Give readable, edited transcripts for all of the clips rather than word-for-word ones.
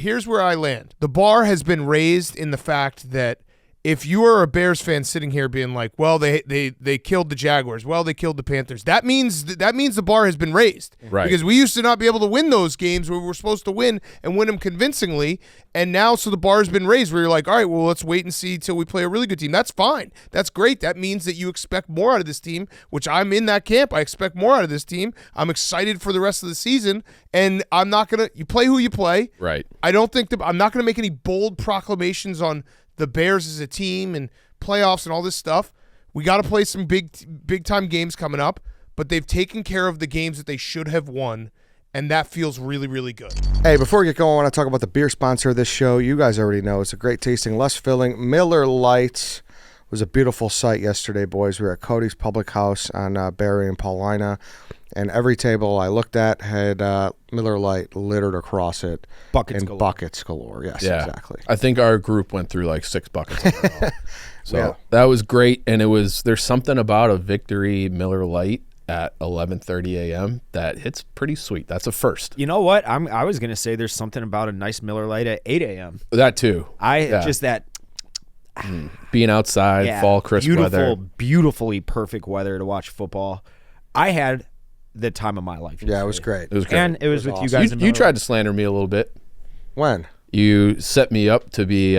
here's where I land. The bar has been raised in the fact that if you are a Bears fan sitting here being like, well, they killed the Jaguars, well, they killed the Panthers, that means the bar has been raised. Right. Because we used to not be able to win those games where we were supposed to win and win them convincingly, and now so the bar has been raised where you're like, all right, well, let's wait and see till we play a really good team. That's fine. That's great. That means that you expect more out of this team, which I'm in that camp. I expect more out of this team. I'm excited for the rest of the season, and I'm not going to – you play who you play. Right. I don't think I'm not going to make any bold proclamations on – the Bears as a team and playoffs and all this stuff. We got to play some big time games coming up, but they've taken care of the games that they should have won, and that feels really, really good. Hey, before we get going, I want to talk about the beer sponsor of this show. You guys already know it's a great tasting, less filling. Miller Lite was a beautiful sight yesterday, boys. We were at Cody's Public House on Barry and Paulina, and every table I looked at had Miller Lite littered across it. Buckets galore. Buckets galore. Yes, Yeah. exactly. I think our group went through like 6 buckets overall. So Yeah. that was great. And there's something about a Victory Miller Lite at 11:30 a.m. that hits pretty sweet. That's a first. You know what? I was going to say there's something about a nice Miller Lite at 8 a.m. That too. Just that being outside, fall, crisp weather. Beautifully perfect weather to watch football. I had the time of my life. Yeah, it was great. It was great. And it was with awesome. you guys. You tried to slander me a little bit. When? You set me up to be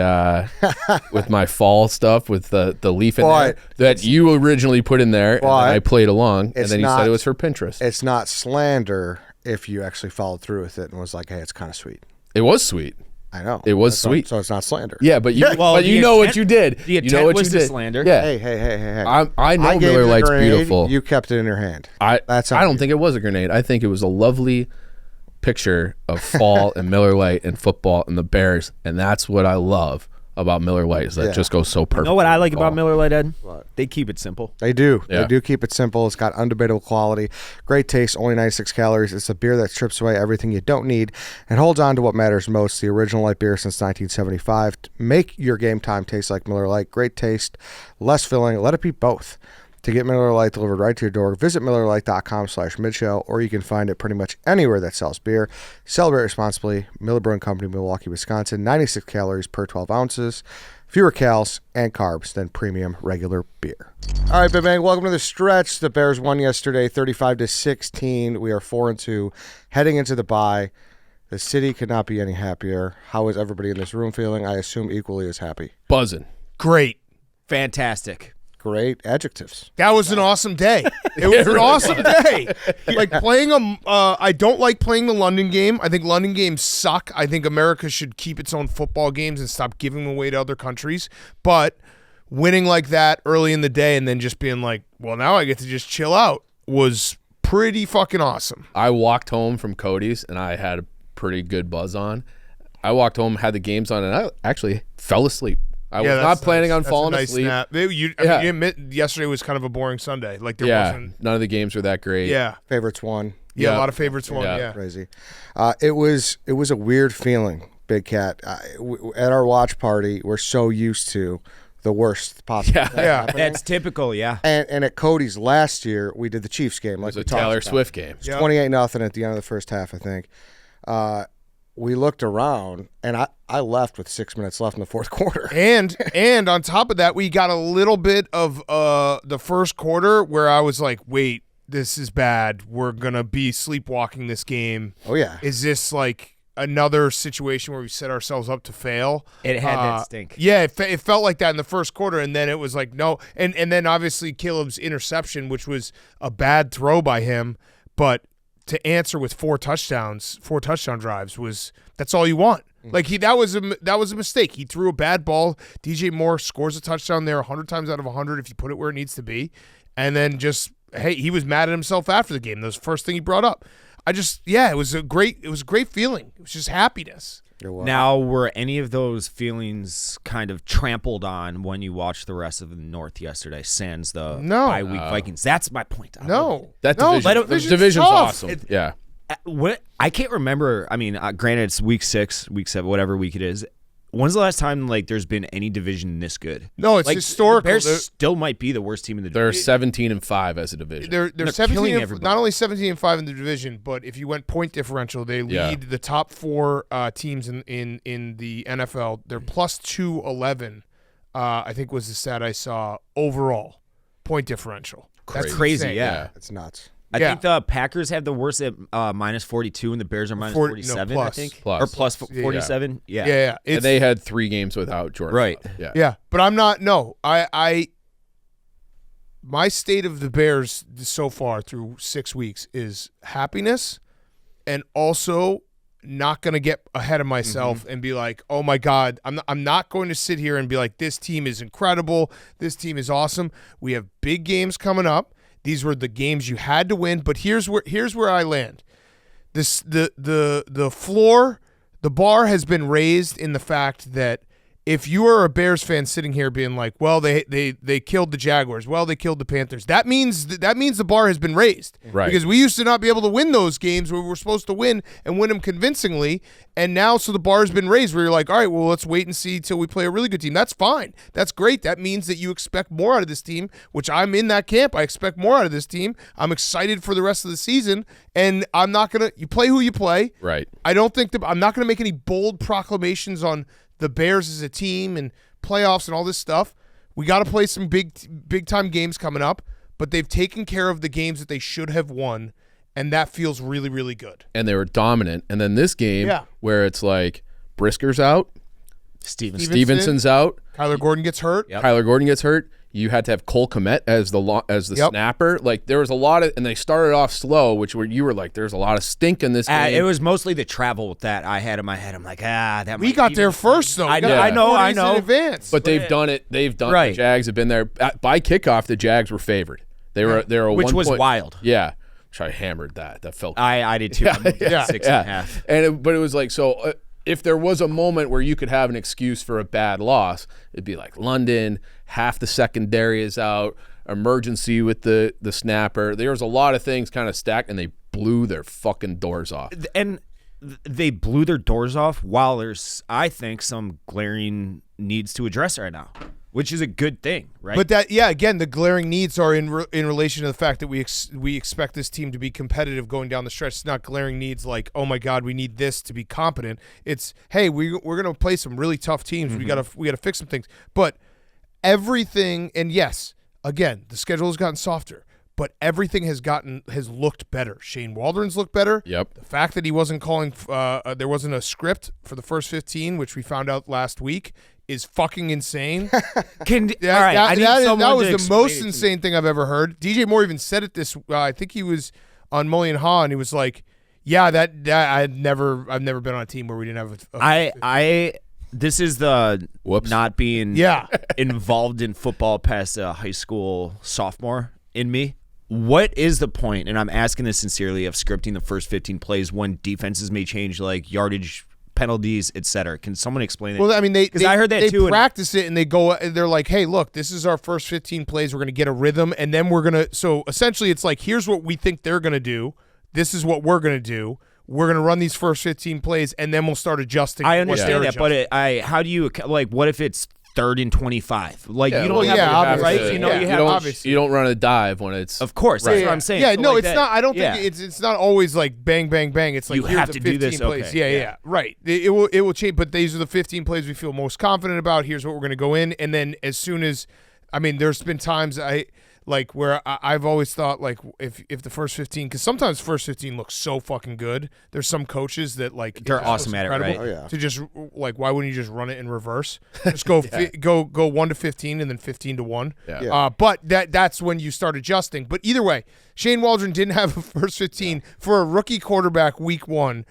with my fall stuff with the leaf in there that you originally put in there, and then I played along, and then you said it was for Pinterest. It's not slander if you actually followed through with it and was like, hey, it's kind of sweet. It was sweet. I know. It was sweet. So it's not slander. Yeah, but you know what you did. The intent you know what was you did. to slander. Yeah. Hey. I know gave Miller you a Lite's grenade, beautiful. You kept it in your hand. I don't think it was a grenade. I think it was a lovely picture of fall and Miller Lite and football and the Bears, and that's what I love about Miller Lite is that just goes so perfect. You know what I like about Miller Lite, Ed? What? They keep it simple. They do. Yeah. They do keep it simple. It's got undebatable quality, great taste, only 96 calories. It's a beer that strips away everything you don't need and holds on to what matters most. The original light beer since 1975. Make your game time taste like Miller Lite. Great taste, less filling. Let it be both. To get Miller Lite delivered right to your door, visit MillerLite.com/midshow, or you can find it pretty much anywhere that sells beer. Celebrate responsibly. Miller Brewing Company, Milwaukee, Wisconsin. 96 calories per 12 ounces. Fewer calories and carbs than premium regular beer. All right, Big Bang, welcome to the stretch. The Bears won yesterday, 35-16. We are 4-2, heading into the bye. The city could not be any happier. How is everybody in this room feeling? I assume equally as happy. Buzzing. Great. Fantastic. Great adjectives. That was an awesome day. It was an awesome day. Like playing I don't like playing the London game. I think London games suck. I think America should keep its own football games and stop giving them away to other countries. But winning like that early in the day and then just being like, well, now I get to just chill out was pretty fucking awesome. I walked home from Cody's, and I had a pretty good buzz on. I walked home, had the games on, and I actually fell asleep. I was not planning on falling asleep. Snap. You admit yesterday was kind of a boring Sunday. Like there wasn't. None of the games were that great. Yeah. Favorites won. Yeah, a lot of favorites won. Yeah. Crazy. It was a weird feeling, Big Cat. At our watch party, we're so used to the worst possible thing happening. That's typical, yeah. And at Cody's last year, we did the Chiefs game. It was a Taylor Swift game. It was 28-0 at the end of the first half, I think. We looked around, and I left with 6 minutes left in the fourth quarter. And on top of that, we got a little bit of the first quarter where I was like, wait, this is bad. We're going to be sleepwalking this game. Oh, yeah. Is this like another situation where we set ourselves up to fail? It had that stink. Yeah, it felt like that in the first quarter, and then it was like, no. And then obviously Caleb's interception, which was a bad throw by him, but to answer with 4 touchdown drives that's all you want. Like that was a mistake. He threw a bad ball. DJ Moore scores a touchdown there 100 times out of 100 if you put it where it needs to be. And then he was mad at himself after the game. That was the first thing he brought up. It was a great feeling. It was just happiness. Now, were any of those feelings kind of trampled on when you watched the rest of the North yesterday, sans the bye-week Vikings? That's my point. That division's awesome. I can't remember. I mean, granted, it's week 6, week 7, whatever week it is. When's the last time there's been any division this good? No, it's historical. The Bears still might be the worst team in the division. They're 17-5 as a division. They're 17. Not only 17-5 in the division, but if you went point differential, they lead the top 4 teams in the NFL. They're plus 211. I think was the stat I saw overall point differential. That's crazy. Insane. Yeah, it's nuts. I think the Packers have the worst at minus 42, and the Bears are minus 47. Plus. I think, plus. or plus 47. Yeah. And they had 3 games without Jordan. Right. Love. Yeah. But I'm not. No, my state of the Bears so far through 6 weeks is happiness, and also not going to get ahead of myself and be like, oh my God, I'm not going to sit here and be like, this team is incredible, this team is awesome. We have big games coming up. These were the games you had to win, but here's where I land. The floor, the bar has been raised in the fact that if you are a Bears fan sitting here being like, well, they killed the Jaguars, well, they killed the Panthers, that means the bar has been raised. Right. Because we used to not be able to win those games where we were supposed to win and win them convincingly, and now so the bar has been raised where you're like, all right, well, let's wait and see till we play a really good team. That's fine. That's great. That means that you expect more out of this team, which I'm in that camp. I expect more out of this team. I'm excited for the rest of the season, and I'm not going to – you play who you play. Right. I don't think I'm not going to make any bold proclamations on – the Bears as a team and playoffs and all this stuff. We got to play some big time games coming up, but they've taken care of the games that they should have won, and that feels really, really good. And they were dominant. And then this game where it's like Brisker's out, Stevenson's out, Kyler Gordon gets hurt. Yep. Kyler Gordon gets hurt. You had to have Cole Kmet as the snapper. Like there was a lot of, and they started off slow, you were like, there's a lot of stink in this game. It was mostly the travel that I had in my head. I'm like, that. We got there first though. I know. In advance. But they've done it. They've done. Right. The Jags have been there by kickoff. The Jags were favored. They were which was wild. Yeah, which I hammered that. That felt. I did too. 6.5. But it was like so. If there was a moment where you could have an excuse for a bad loss, it'd be like London, half the secondary is out, emergency with the snapper. There was a lot of things kind of stacked, and they blew their fucking doors off. And they blew their doors off while there's, I think, some glaring needs to address right now, which is a good thing, right? But again, the glaring needs are in relation to the fact that we expect this team to be competitive going down the stretch. It's not glaring needs like, oh my God, we need this to be competent. It's, hey, we're going to play some really tough teams. We got to fix some things. But everything, and yes, again, the schedule has gotten softer, but everything has looked better. Shane Waldron's looked better. Yep. The fact that he wasn't calling, there wasn't a script for the first 15, which we found out last week, is fucking insane. That was the most insane thing I've ever heard. DJ Moore even said it this. I think he was on Mully and Haw, and he was like, "Yeah, that I've never been on a team where we didn't have This is the not being involved in football past high school sophomore in me. What is the point, and I'm asking this sincerely, of scripting the first 15 plays when defenses may change, like yardage, penalties, etc.? Can someone explain it? Well, I mean, I heard that too. They practice it, and they're like, hey, look, this is our first 15 plays. We're going to get a rhythm, and then we're going to – so essentially it's like, here's what we think they're going to do. This is what we're going to do. We're going to run these first 15 plays, and then we'll start adjusting. I understand that, but how do you – like, what if it's 3rd and 25? Like, you don't have to, right? You don't run a dive when it's – Of course. That's what I'm saying. Yeah, so no, like it's not – I don't think it's not always like bang, bang, bang. It's like, you here's have the to 15 do this. plays. Okay. Yeah, right. It will change, but these are the 15 plays we feel most confident about. Here's what we're going to go in, and then as soon as – I mean, there's been times where I've always thought, like, if the first 15, because sometimes first 15 looks so fucking good. There's some coaches that, like, they're awesome at it, right? Oh, yeah. To just, like, why wouldn't you just run it in reverse? Just go go 1 to 15 and then 15 to 1. Yeah. But that's when you start adjusting. But either way, Shane Waldron didn't have a first 15 for a rookie quarterback week 1,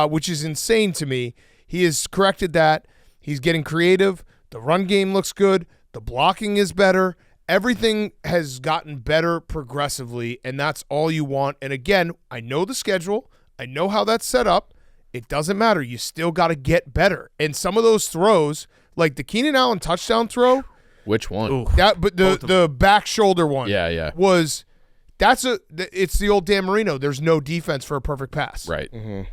which is insane to me. He has corrected that. He's getting creative. The run game looks good. The blocking is better. Everything has gotten better progressively, and that's all you want. And again, I know the schedule. I know how that's set up. It doesn't matter. You still got to get better. And some of those throws, like the Keenan Allen touchdown throw. Which one? But the back shoulder one. Yeah. Was it's the old Dan Marino. There's no defense for a perfect pass. Right.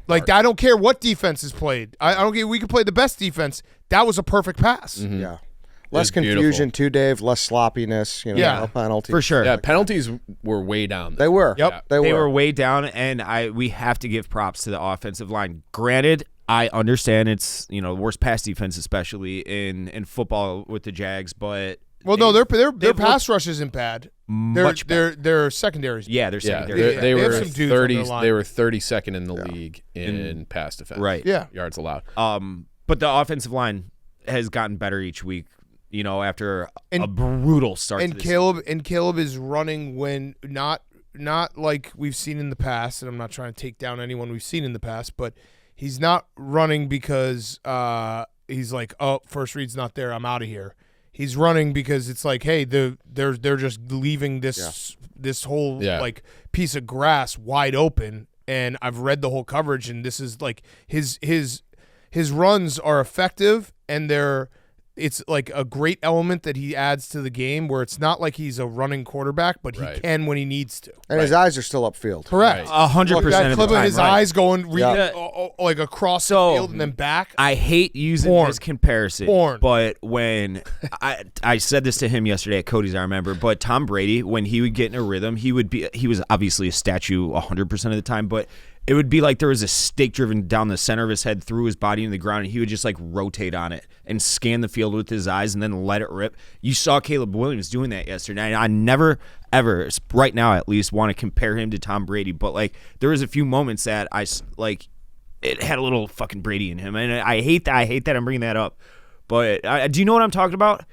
Like, I don't care what defense is played. I don't care. We could play the best defense. That was a perfect pass. Yeah. Less beautiful. confusion too, Dave. Less sloppiness. No penalty. For sure. Yeah, penalties were way down. They were. Yep. Yeah, They were way down, and we have to give props to the offensive line. Granted, I understand it's the worst pass defense, especially in football with the Jags, but their pass rush isn't bad. Much better. Their secondaries. Yeah, they're secondary. They have were some dudes on their 30. line. They were 32nd in the league in pass defense. Right. Yeah. Yards allowed. But the offensive line has gotten better each week. After a brutal start. And to this Caleb is running when not like we've seen in the past. And I'm not trying to take down anyone we've seen in the past, but he's not running because he's like, oh, first read's not there, I'm out of here. He's running because it's like, hey, they're just leaving this whole like piece of grass wide open, and I've read the whole coverage, and this is like his runs are effective, and it's like a great element that he adds to the game where it's not like he's a running quarterback, but he can when he needs to. And his eyes are still upfield. Correct. 100% That of the clip of time. his right. eyes going like across the field and then back. I hate using this comparison, but when I said this to him yesterday at Cody's, I remember, but Tom Brady, when he would get in a rhythm, he was obviously a statue 100% of the time, but it would be like there was a stake driven down the center of his head through his body in the ground, and he would just like rotate on it and scan the field with his eyes and then let it rip. You saw Caleb Williams doing that yesterday, and I never, ever, right now at least, want to compare him to Tom Brady, but like there was a few moments that it had a little fucking Brady in him, and I hate that I'm bringing that up. But do you know what I'm talking about?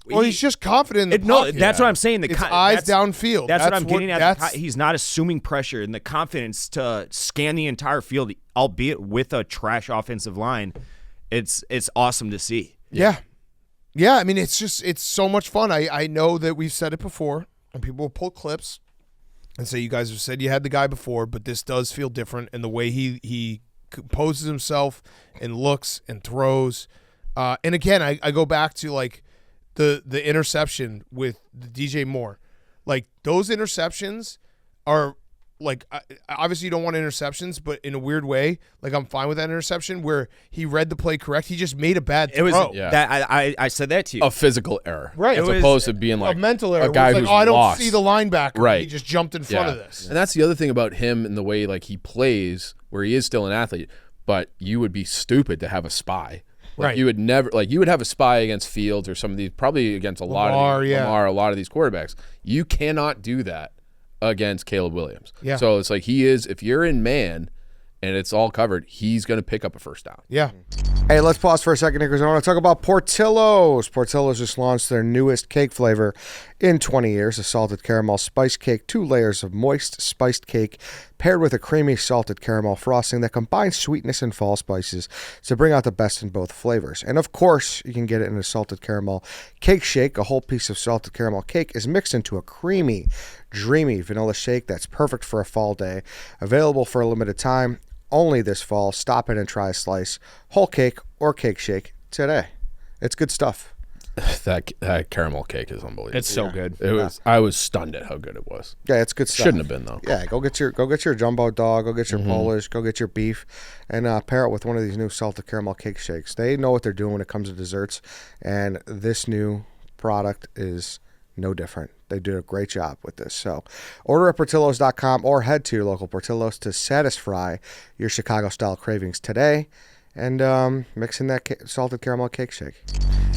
Well, he's just confident in the pocket. No, that's what I'm saying. It's eyes downfield. That's what I'm getting at. He's not assuming pressure, and the confidence to scan the entire field, albeit with a trash offensive line. It's awesome to see. Yeah. I mean, it's so much fun. I know that we've said it before, and people will pull clips and say, you guys have said you had the guy before, but this does feel different in the way he composes himself and looks and throws. And again, I go back to like the interception with the DJ Moore. Like those interceptions are like, obviously you don't want interceptions, but in a weird way, like I'm fine with that interception where he read the play correct. He just made a bad throw. That I said that to you. A physical error. Right. As opposed to being like a mental error. A guy like, who's I don't lost. see the linebacker. Right. He just jumped in front of this. And that's the other thing about him and the way like he plays, where he is still an athlete, but you would be stupid to have a spy. Like, right. You would never you would have a spy against Fields or some of these, probably against a lot of these quarterbacks. You cannot do that against Caleb Williams. Yeah. So it's like if you're in man and it's all covered, he's going to pick up a first down. Yeah. Hey, let's pause for a second here because I want to talk about Portillo's. Portillo's just launched their newest cake flavor in 20 years, a salted caramel spice cake, 2 layers of moist spiced cake paired with a creamy salted caramel frosting that combines sweetness and fall spices to bring out the best in both flavors. And of course, you can get it in a salted caramel cake shake. A whole piece of salted caramel cake is mixed into a creamy, dreamy vanilla shake that's perfect for a fall day. Available for a limited time. Only this fall. Stop in and try a slice, whole cake or cake shake today. It's good stuff. That caramel cake is unbelievable. It's so good. It was. I was stunned at how good it was. Yeah, it's good stuff. Shouldn't have been though. Yeah, go get your jumbo dog, go get your Polish, go get your beef, and pair it with one of these new salted caramel cake shakes. They know what they're doing when it comes to desserts, and this new product is no different. They did a great job with this. So order at Portillo's.com or head to your local Portillo's to satisfy your Chicago-style cravings today and mix in that salted caramel cake shake.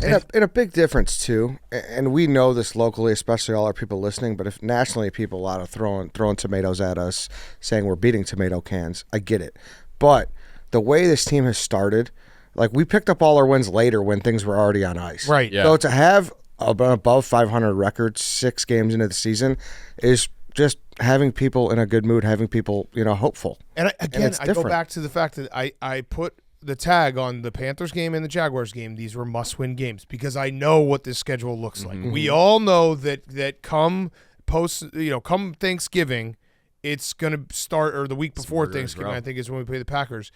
And a big difference, too, and we know this locally, especially all our people listening, but if nationally people are out of throwing tomatoes at us, saying we're beating tomato cans, I get it. But the way this team has started, like we picked up all our wins later when things were already on ice. Right. Yeah. So to have above 500 record 6 games into the season is just having people in a good mood, having people, hopeful. And again, I go different. back to the fact that I put the tag on the Panthers game and the Jaguars game. These were must-win games because I know what this schedule looks like. We all know that come Thanksgiving, it's going to start, or the week before Thanksgiving, I think is when we play the Packers.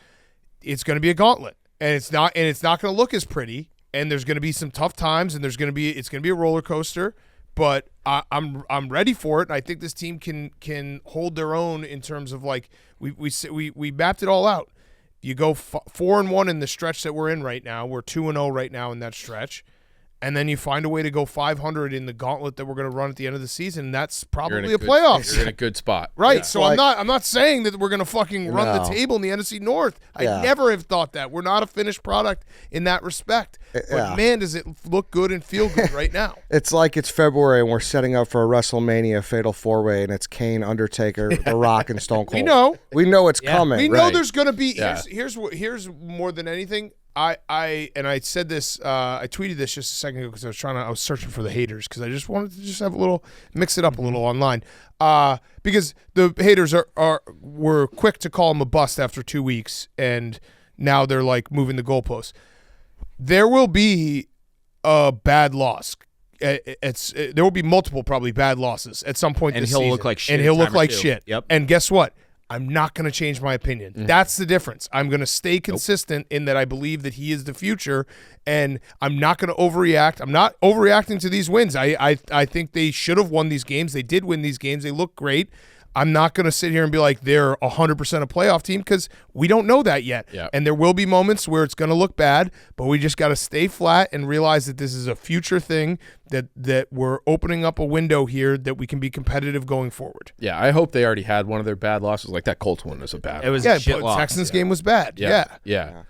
It's going to be a gauntlet, and it's not going to look as pretty. And there's going to be some tough times, and it's going to be a roller coaster. but I'm ready for it. And I think this team can hold their own in terms of like we mapped it all out. You go 4-1 in the stretch that we're in right now. We're 2-0 right now in that stretch. And then you find a way to go 500 in the gauntlet that we're going to run at the end of the season. That's probably a playoff. You're in a good spot. Right. Yeah. So I'm not saying that we're going to fucking run the table in the NFC North. I never have thought that. We're not a finished product in that respect. But man, does it look good and feel good right now. It's like it's February and we're setting up for a WrestleMania Fatal 4-Way, and it's Kane, Undertaker, The Rock, and Stone Cold. We know it's coming. We know there's going to be. Here's more than anything. I said this. I tweeted this just a second ago because I was searching for the haters because I just wanted to just have a little mix it up a little online. Because the haters were quick to call him a bust after 2 weeks, and now they're like moving the goalposts. There will be a bad loss. There will be multiple probably bad losses at some point this season. And he'll look like shit. And he'll look like shit. Yep. And guess what? I'm not going to change my opinion. That's the difference. I'm going to stay consistent in that I believe that he is the future, and I'm not going to overreact. I'm not overreacting to these wins. I think they should have won these games. They did win these games. They look great. I'm not going to sit here and be like they're 100% a playoff team because we don't know that yet. Yep. And there will be moments where it's going to look bad, but we just got to stay flat and realize that this is a future thing, that we're opening up a window here that we can be competitive going forward. Yeah, I hope they already had one of their bad losses. Like that Colts one was a bad one. It was a shit but loss. Texans game was bad. Yeah.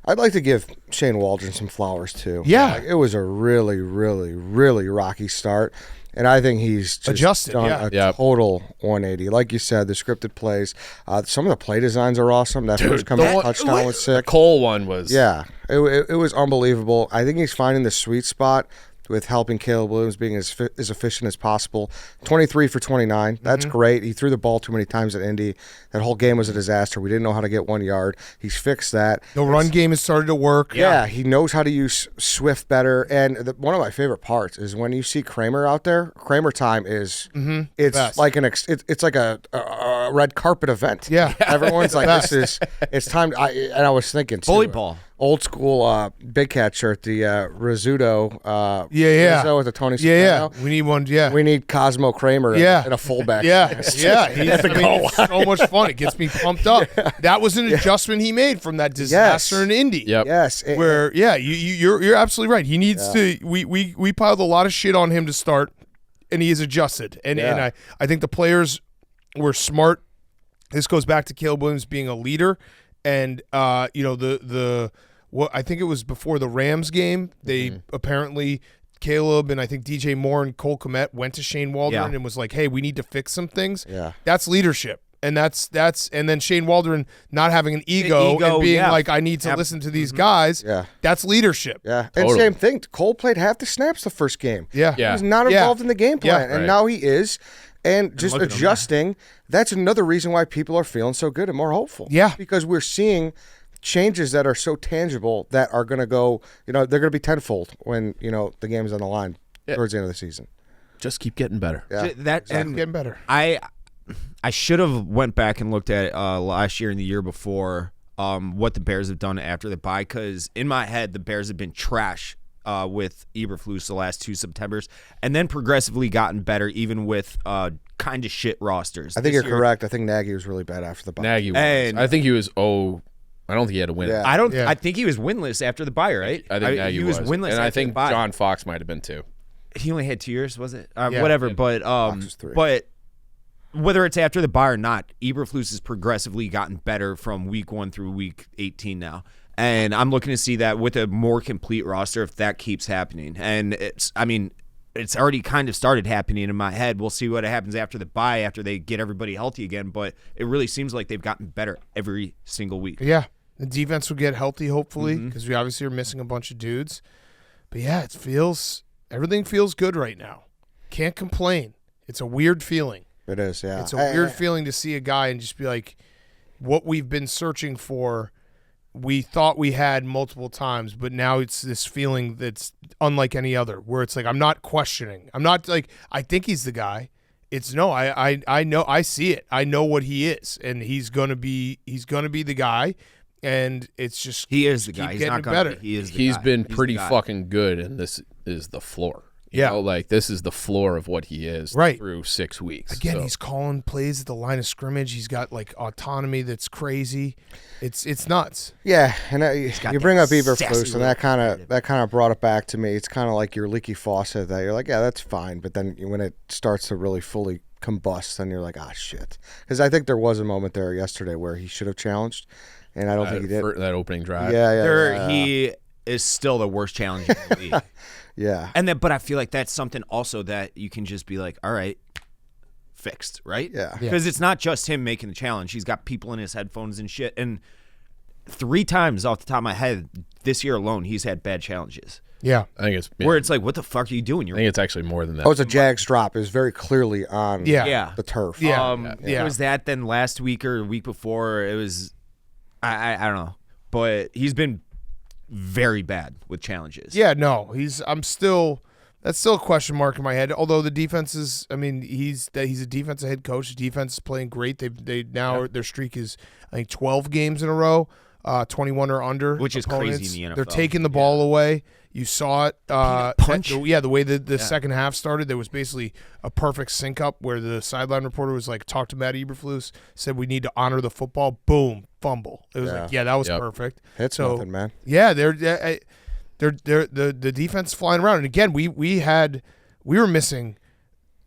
I'd like to give Shane Waldron some flowers too. Yeah. Like, it was a really, really, really rocky start. And I think he's just adjusted, done a total 180. Like you said, the scripted plays. Some of the play designs are awesome. That first comeback touchdown was sick. The Cole one was. Yeah, it was unbelievable. I think he's finding the sweet spot with helping Caleb Williams being as efficient as possible. 23 for 29. That's great. He threw the ball too many times at Indy. That whole game was a disaster. We didn't know how to get 1 yard. He's fixed that. The run game has started to work. Yeah, he knows how to use Swift better. And one of my favorite parts is when you see Kramer out there. Kramer time is it's best. like it's like a red carpet event. Yeah. Everyone's like, it's time. I was thinking too, Bully ball. Old school Big Cat shirt, the Rizzuto. Yeah. With the Tony Yeah. Soprano. We need one. Yeah. We need Cosmo Kramer in a fullback. It's so much fun. It gets me pumped up. That was an adjustment he made from that disaster in Indy. Yep. Yes. Where you're absolutely right. He needs to. We piled a lot of shit on him to start, and he has adjusted. And I think the players were smart. This goes back to Caleb Williams being a leader, and I think it was before the Rams game. They apparently Caleb and I think DJ Moore and Cole Kmet went to Shane Waldron and was like, "Hey, we need to fix some things." Yeah, that's leadership, and that's and then Shane Waldron not having an ego and being like, "I need to listen to these guys." Yeah, that's leadership. Yeah, and same thing. Cole played half the snaps the first game. Yeah, he was not involved in the game plan, and now he is. And just adjusting. That's another reason why people are feeling so good and more hopeful. Yeah, because we're seeing changes that are so tangible that are going to go, they're going to be tenfold when, the game's on the line towards the end of the season. Just keep getting better. Yeah. And getting better. I should have went back and looked at last year and the year before what the Bears have done after the bye, because in my head, the Bears have been trash with Eberflus the last 2 Septembers, and then progressively gotten better even with kind of shit rosters. I think you're correct. I think Nagy was really bad after the bye. Nagy was. And I think he was I don't think he had a win. Yeah. I think he was winless after the bye, right? I think Nagy he was winless, and after I think the bye. John Fox might have been too. He only had 2 years, was it? Whatever, but Fox was 3. But whether it's after the bye or not, Eberflus has progressively gotten better from week 1 through week 18 now. And I'm looking to see that with a more complete roster if that keeps happening. And it's already kind of started happening in my head. We'll see what happens after the bye, after they get everybody healthy again. But it really seems like they've gotten better every single week. Yeah. The defense will get healthy, hopefully, because we obviously are missing a bunch of dudes. But yeah, everything feels good right now. Can't complain. It's a weird feeling. It is, yeah. It's a weird feeling to see a guy and just be like, what we've been searching for, we thought we had multiple times, but now it's this feeling that's unlike any other, where it's like, I'm not questioning. I'm not like, I think he's the guy. It's no, I know, I see it. I know what he is, and he's gonna be the guy, and it's just he is the guy. He's not gonna better. He is. He's been pretty fucking good, and this is the floor. You know, like this is the floor of what he is through 6 weeks. Again, he's calling plays at the line of scrimmage. He's got like autonomy that's crazy. It's nuts. Yeah, and you bring up Eberflus, and that kind of brought it back to me. It's kind of like your leaky faucet that you're like, yeah, that's fine, but then when it starts to really fully combust, then you're like, ah, shit. Because I think there was a moment there yesterday where he should have challenged, and I don't think he did. That opening drive. He is still the worst challenger in the league. Yeah. But I feel like that's something also that you can just be like, all right, fixed, right? Yeah. Because it's not just him making the challenge. He's got people in his headphones and shit. And 3 times off the top of my head this year alone, he's had bad challenges. Yeah. I think it's where it's like, what the fuck are you doing? I think it's actually more than that. Oh, it's a Jags drop. It was very clearly on the turf. Yeah. It was that then last week or the week before. It was, I don't know. But he's been very bad with challenges. Yeah, no, that's still a question mark in my head. Although the defense is, I mean, he's a defensive head coach. The defense is playing great. Their streak is, I think, 12 games in a row, 21 or under, which is opponents. crazy in the NFL. They're taking the ball away. You saw it. Punch. The way the second half started, there was basically a perfect sync up where the sideline reporter was like, talk to Matt Eberflus, said we need to honor the football. Boom, fumble. It was like, that was perfect. It's nothing, man. Yeah, they're the defense flying around. And again, we were missing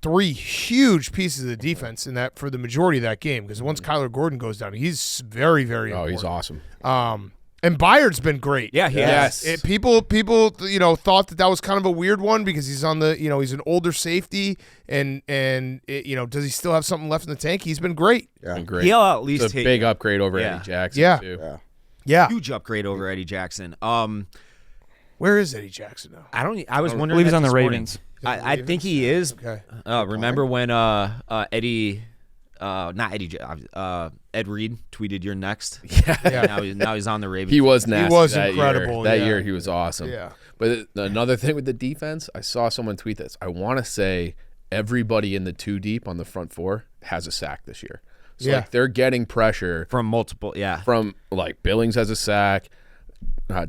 3 huge pieces of the defense in that for the majority of that game, because once Kyler Gordon goes down, he's very, very important. He's awesome. And Bayard's been great. Yeah, he has. People, thought that was kind of a weird one because he's on the, he's an older safety, and does he still have something left in the tank? He's been great. Yeah, been great. He'll at least it's a big upgrade over Eddie Jackson. Yeah. Yeah. Huge upgrade over Eddie Jackson. Where is Eddie Jackson now? I was wondering. I believe he's on the morning. Ravens. I think he is. Okay. Remember when Eddie. Not Eddie. Ed Reed tweeted, "You're next." Yeah. Now he's on the Ravens. He was nasty. He was that incredible. Year. That year he was awesome. Yeah. But another thing with the defense, I saw someone tweet this. I want to say everybody in the 2 deep on the front 4 has a sack this year. So like they're getting pressure from multiple. Yeah. From like Billings has a sack,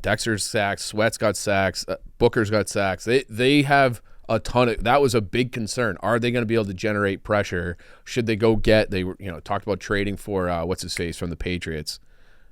Dexter's sacks, Sweat's got sacks, Booker's got sacks. They have a ton of. That was a big concern. Are they going to be able to generate pressure? Should they go get? They were talked about trading for what's his face from the Patriots.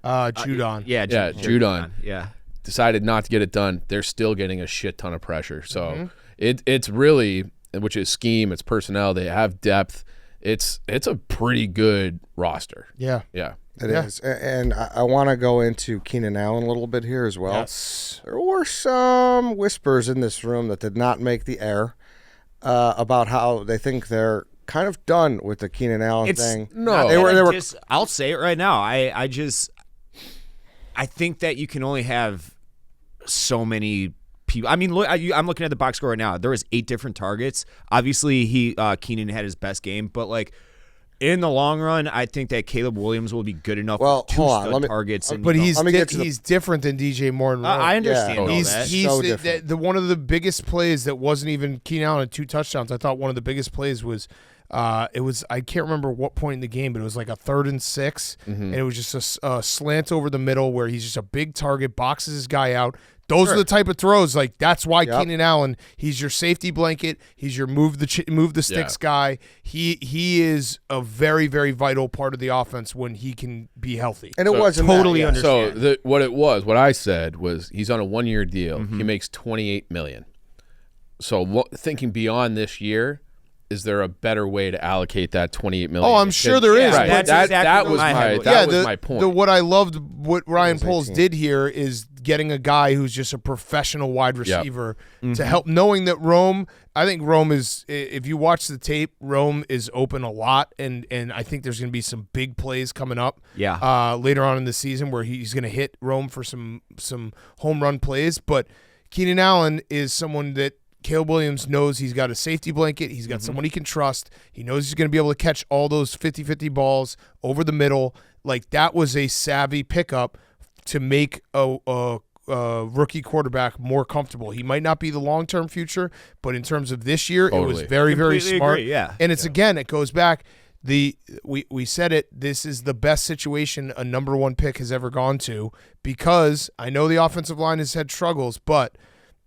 Judon. Judon. Yeah. Decided not to get it done. They're still getting a shit ton of pressure. So it's really, which is scheme, it's personnel. They have depth. It's a pretty good roster. Yeah. Yeah. It is. And I want to go into Keenan Allen a little bit here as well. Yes. There were some whispers in this room that did not make the air about how they think they're kind of done with the Keenan Allen thing. No. They were. I'll say it right now. I think that you can only have so many people. I mean, look, I'm looking at the box score right now. There was 8 different targets. Obviously, Keenan had his best game, but like in the long run, I think that Caleb Williams will be good enough for 2 stud targets. But he's different than DJ Moore and I understand all that. He's so different. One of the biggest plays that wasn't even Keenan Allen had 2 touchdowns. I thought one of the biggest plays was it was, I can't remember what point in the game, but it was like a 3rd and 6, and it was just a slant over the middle where he's just a big target, boxes his guy out. Those are the type of throws. Like that's why Keenan Allen, he's your safety blanket. He's your move the sticks guy. He is a very, very vital part of the offense when he can be healthy. And it wasn't totally understand. So what I said was he's on a 1-year deal. He makes $28 million. So thinking beyond this year, is there a better way to allocate that $28 million? Oh, I'm sure there is. Right. But That was my point. What I loved, what Ryan Poles did here is getting a guy who's just a professional wide receiver to help, knowing that Rome, I think Rome is, if you watch the tape, Rome is open a lot, and I think there's going to be some big plays coming up later on in the season where he's going to hit Rome for some home run plays. But Keenan Allen is someone that Caleb Williams knows he's got a safety blanket. He's got someone he can trust. He knows he's going to be able to catch all those 50-50 balls over the middle. Like that was a savvy pickup to make a rookie quarterback more comfortable. He might not be the long-term future, but in terms of this year, it was very, very smart. Agree, yeah. And it's again, it goes back. We said it. This is the best situation a number 1 pick has ever gone to, because I know the offensive line has had struggles, but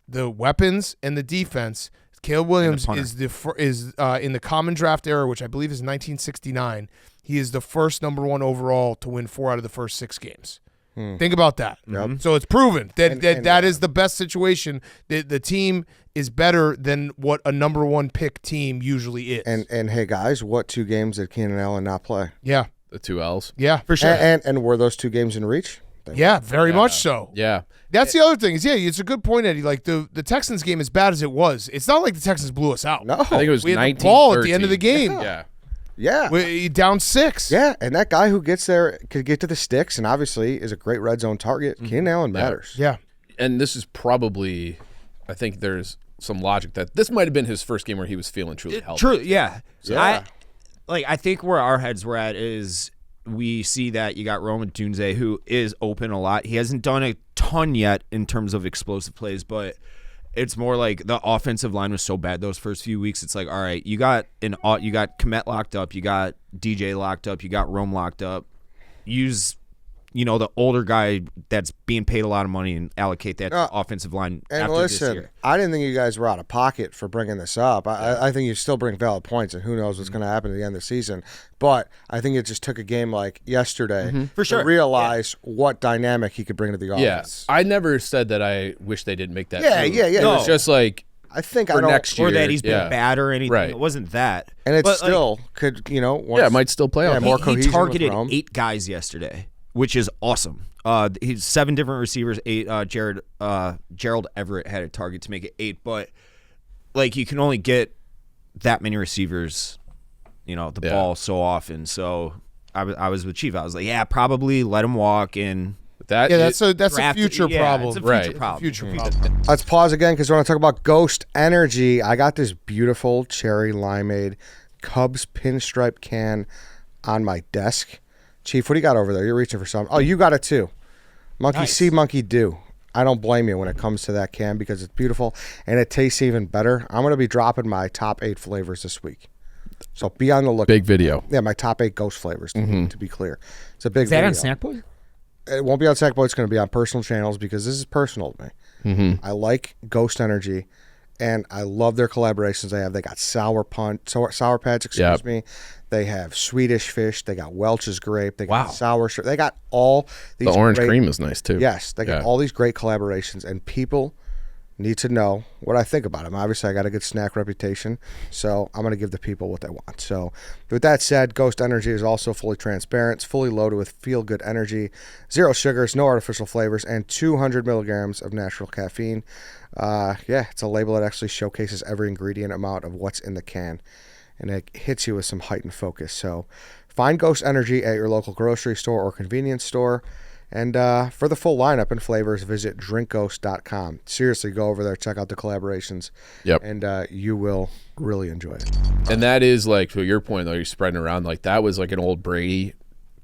the weapons and the defense, Caleb Williams is in the common draft era, which I believe is 1969. He is the first number 1 overall to win 4 out of the first 6 games. Think about that. Yep. So it's proven that that is the best situation. The team is better than what a number 1 pick team usually is. And hey guys, what 2 games did Keenan Allen not play? Yeah, The 2 L's. yeah, for sure. And were those 2 games in reach? Yeah, very much so. Yeah. That's the other thing. It's a good point, Eddie. Like the Texans game, as bad as it was, it's not like the Texans blew us out. No, I think it was We had 19 the ball at the end of the game. Yeah. Yeah. We down 6. Yeah, and that guy who gets there could get to the sticks and obviously is a great red zone target. Keenan Allen matters. Yeah. And this is probably, I think there's some logic that this might have been his first game where he was feeling truly healthy. True, yeah. Yeah. I think where our heads were at is we see that you got Roman Tunze, who is open a lot. He hasn't done a ton yet in terms of explosive plays, but it's more like the offensive line was so bad those first few weeks. It's like, all right, you got Kmet locked up, you got DJ locked up, you got Rome locked up. Use, the older guy that's being paid a lot of money and allocate that to offensive line. And after this listen, year. I didn't think you guys were out of pocket for bringing this up. I think you still bring valid points, and who knows what's going to happen at the end of the season. But I think it just took a game like yesterday For sure. to realize what dynamic he could bring to the Yeah. offense. I never said that I wish they didn't make that Yeah, move. yeah, yeah. It was just like I think for I don't. next year. Or that he's been yeah. bad or anything. Right. It wasn't that. And it But, still could, once, Yeah, it might still play out. more he cohesion with targeted Rome. 8 guys yesterday, which is awesome. He's 7 different receivers. 8. Gerald Everett had a target to make it 8, but you can only get that many receivers, the ball so often. So I was with Chief. I was like, yeah, probably let him walk and. That's a draft- future yeah, problem. it's a future Right. problem. Future problem. Let's pause again because we're going to talk about Ghost Energy. I got this beautiful cherry limeade Cubs pinstripe can on my desk. Chief, what do you got over there? You're reaching for something. Oh, you got it too. Monkey see, monkey do. I don't blame you when it comes to that can because it's beautiful and it tastes even better. I'm going to be dropping my top 8 flavors this week. So be on the lookout. Big video. Yeah, my top 8 Ghost flavors, to be clear. It's a big Is that video. on Snack Boy? It won't be on Sackboy. It's going to be on personal channels because this is personal to me. I like Ghost Energy, and I love their collaborations they have. They got Sour Patch, excuse me. They have Swedish Fish. They got Welch's Grape. They got Sour. They got all these. The orange great, cream is nice too. Yes, they got all these great collaborations, and people need to know what I think about them. Obviously, I got a good snack reputation, so I'm going to give the people what they want. So with that said, Ghost Energy is also fully transparent. It's fully loaded with feel-good energy, 0 sugars, no artificial flavors, and 200 milligrams of natural caffeine. It's a label that actually showcases every ingredient amount of what's in the can, and it hits you with some heightened focus. So find Ghost Energy at your local grocery store or convenience store. And for the full lineup and flavors, visit drinkghost.com. Seriously, go over there, check out the collaborations, and you will really enjoy it. And that is like, to your point, though, you're spreading around. Like, that was like an old Brady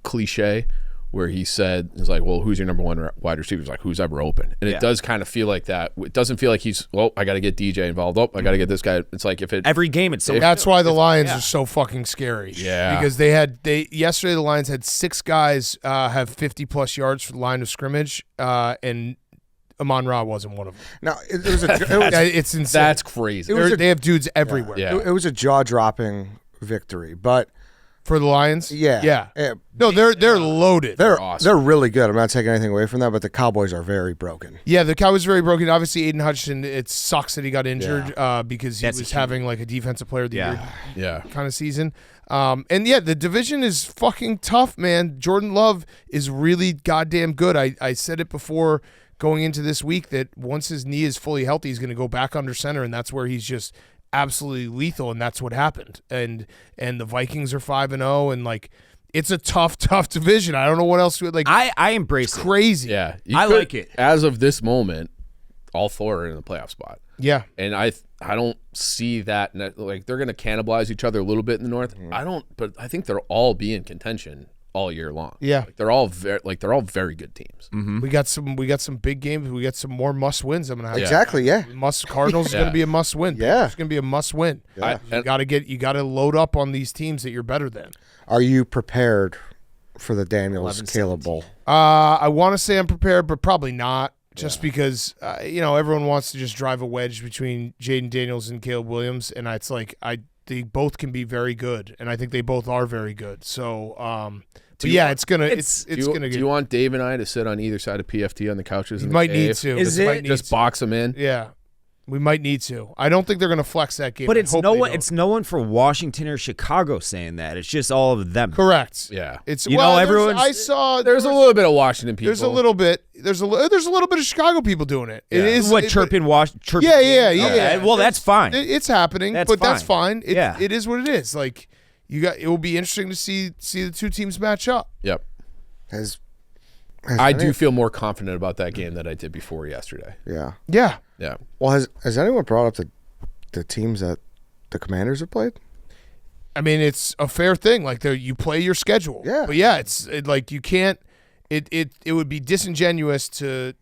cliche where he said, it's like, well, who's your number 1 wide receiver? He's like, who's ever open? And it does kind of feel like that. It doesn't feel like he's, I got to get DJ involved. I got to get this guy. It's like if it. Every game, it's so. That's why the Lions are so fucking scary. Yeah. Because yesterday the Lions had 6 guys have 50-plus yards for the line of scrimmage, and Amon-Ra wasn't one of them. Now, It's insane. That's crazy. They have dudes everywhere. Yeah. It was a jaw-dropping victory, but For the Lions? yeah. No, they're loaded. They're awesome. They're really good. I'm not taking anything away from that, but the Cowboys are very broken. Yeah, the Cowboys are very broken. Obviously, Aiden Hutchinson, it sucks that he got injured because he was having like a defensive player of the year kind of season. The division is fucking tough, man. Jordan Love is really goddamn good. I said it before going into this week that once his knee is fully healthy, he's going to go back under center, and that's where he's just absolutely lethal, and that's what happened. And the Vikings are 5-0, and like it's a tough division. I don't know what else to like. I embrace it. Crazy. Yeah. I like it. As of this moment, all 4 are in the playoff spot. Yeah. And I don't see that. Like, they're going to cannibalize each other a little bit in the North. But I think they'll all be in contention all year long. Yeah. Like, they're all very good teams. We got some big games. We got some more must wins. I'm gonna have Exactly, yeah. Cardinals is gonna be a must win. Yeah. It's gonna be a must win. Yeah. You gotta load up on these teams that you're better than. Are you prepared for the Daniels 11-17. Caleb Bowl? I want to say I'm prepared, but probably not. just because everyone wants to just drive a wedge between Jayden Daniels and Caleb Williams, and it's like they both can be very good, and I think they both are very good. So, do you want Dave and I to sit on either side of PFT on the couches? You might need to. Just box them in? Yeah. We might need to. I don't think they're going to flex that game. But it's no one for Washington or Chicago saying that. It's just all of them. Correct. Yeah. It's everyone. I saw there's a little bit of Washington people. There's a little bit of Chicago people doing it. Yeah. It is chirping. Yeah. Well, that's fine. It's happening, that's fine. Yeah. It is what it is. Like it will be interesting to see the two teams match up. Yep. I do feel more confident about that game than I did before yesterday. Yeah. Yeah. Yeah. Well, has anyone brought up the teams that the Commanders have played? I mean, it's a fair thing. Like you play your schedule. Yeah. But yeah, like you can't. It would be disingenuous to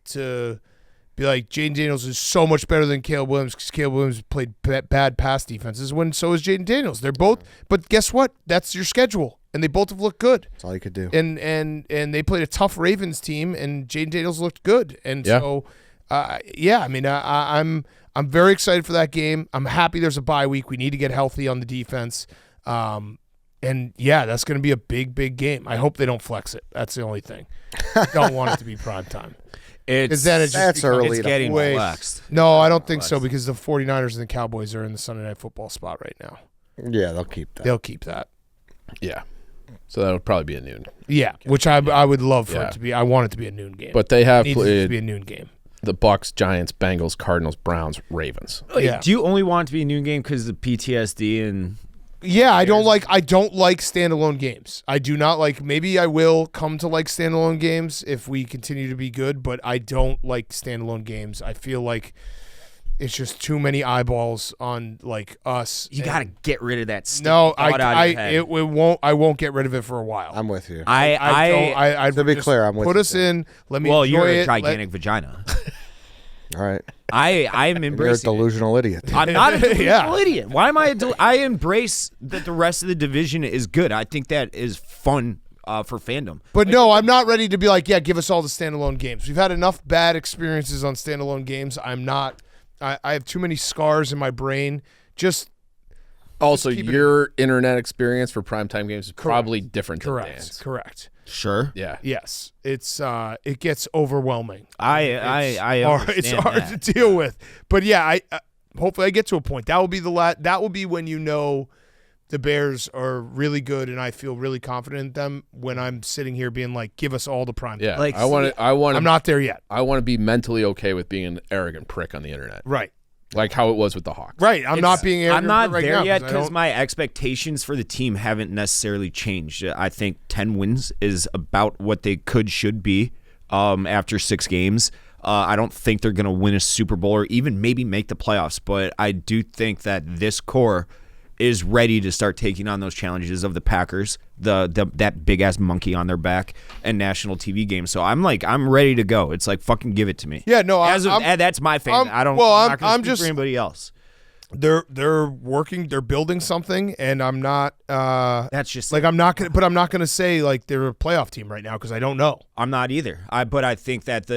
be like Jayden Daniels is so much better than Caleb Williams because Caleb Williams played bad pass defenses when so is Jayden Daniels. They're both. But guess what? That's your schedule, and they both have looked good. That's all you could do. And they played a tough Ravens team, and Jayden Daniels looked good. And so. I mean, I'm very excited for that game. I'm happy there's a bye week. We need to get healthy on the defense. And yeah, that's going to be a big game. I hope they don't flex it. That's the only thing. Don't want it to be prime time. That's early. It's getting flexed. No, I don't think so because the 49ers and the Cowboys are in the Sunday Night Football spot right now. Yeah, they'll keep that. Yeah. So that would probably be a noon. Yeah, which I would love for it to be. I want it to be a noon game. But they have played it to be a noon game. The Bucks, Giants, Bengals, Cardinals, Browns, Ravens. Yeah. Do you only want it to be a noon game because of the PTSD and? Yeah, I don't like standalone games. I do not like. Maybe I will come to like standalone games if we continue to be good, but I don't like standalone games. I feel like it's just too many eyeballs on like us. You got to get rid of that. No, I won't get rid of it for a while. I'm with you. To be clear, I'm with you. Put us in. Let me. Well, enjoy you're a it. gigantic vagina. All right. I'm embracing. You're a delusional idiot. I'm not a delusional idiot. Why am I? I embrace that the rest of the division is good. I think that is fun for fandom. But no, I'm not ready to be like, yeah, give us all the standalone games. We've had enough bad experiences on standalone games. I'm not. I have too many scars in my brain. Also, your internet experience for primetime games is probably different than Dan's. Correct. Sure. Yeah. Yes. It's it gets overwhelming. It's hard to deal with. But yeah, I hopefully I get to a point. That will be that will be when the Bears are really good and I feel really confident in them when I'm sitting here being like, give us all the prime. Yeah. Like, I'm not there yet. I want to be mentally okay with being an arrogant prick on the internet. Right. Like how it was with the Hawks. Right. I'm not being arrogant. I'm not right there now yet because my expectations for the team haven't necessarily changed. I think 10 wins is about what they should be after 6 games. I don't think they're going to win a Super Bowl or even maybe make the playoffs, but I do think that this core is ready to start taking on those challenges of the Packers, that big ass monkey on their back, and national TV games. So I'm ready to go. It's like fucking give it to me. Yeah, no, that's my fan. I'm not just for anybody else. They're working. They're building something, and I'm not. That's just like I'm not gonna say like they're a playoff team right now because I don't know. I'm not either. But I think that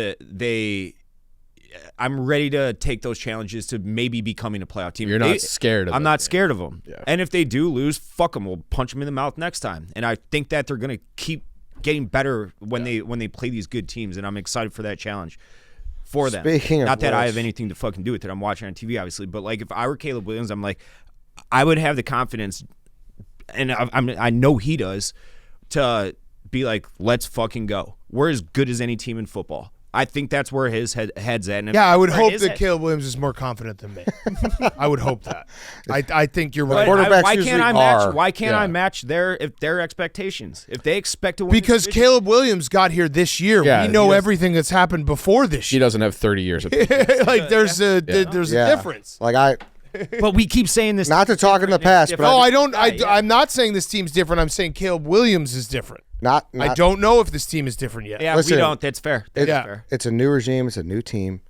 I'm ready to take those challenges to maybe becoming a playoff team. You're not scared of them. I'm not scared of them. Yeah. And if they do lose, fuck them. We'll punch them in the mouth next time. And I think that they're going to keep getting better when they play these good teams, and I'm excited for that challenge for them. Not that I have anything to fucking do with it. I'm watching on TV, obviously. But, like, if I were Caleb Williams, I'm like, I would have the confidence, and I know he does, to be like, let's fucking go. We're as good as any team in football. I think that's where his head's at. And I would hope that Caleb Williams is more confident than me. I would hope that. I think you're right. Why can't I match their expectations? If they expect to win, because Caleb Williams got here this year. We know everything that's happened before this year. He doesn't have 30 years of like there's a difference. But we keep saying this. Not to talk in the past, but I'm not saying this team's different. I'm saying Caleb Williams is different. I don't know if this team is different yet. Yeah, listen, we don't. That's fair. Fair. It's a new regime. It's a new team.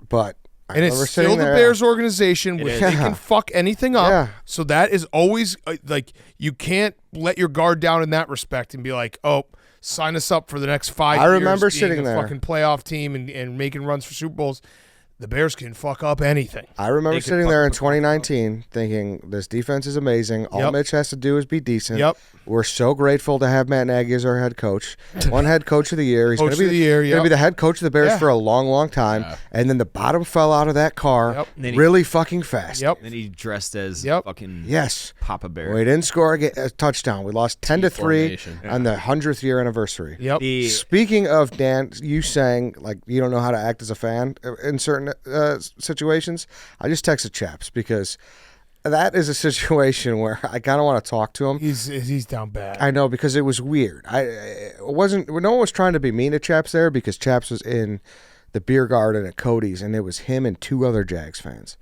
But it's still the Bears organization, which they can fuck anything up. Yeah. So that is always like you can't let your guard down in that respect and be like, oh, sign us up for the next 5 years. I remember being sitting a there. fucking playoff team and making runs for Super Bowls. The Bears can fuck up anything. I remember sitting there in 2019 thinking this defense is amazing. All Mitch has to do is be decent. Yep. We're so grateful to have Matt Nagy as our head coach. One head coach of the year. He's going to be the head coach of the Bears for a long, long time. Yeah. And then the bottom fell out of that car really fucking fast. Yep. And then he dressed as fucking Papa Bear. We didn't score a touchdown. We lost 10-3 on the 100th year anniversary. Yep. Speaking of, Dan, you saying like you don't know how to act as a fan in certain situations, I just texted Chaps because that is a situation where I kind of want to talk to him. He's down bad. I know, because it was weird. No one was trying to be mean to Chaps there, because Chaps was in the beer garden at Cody's and it was him and 2 other Jags fans.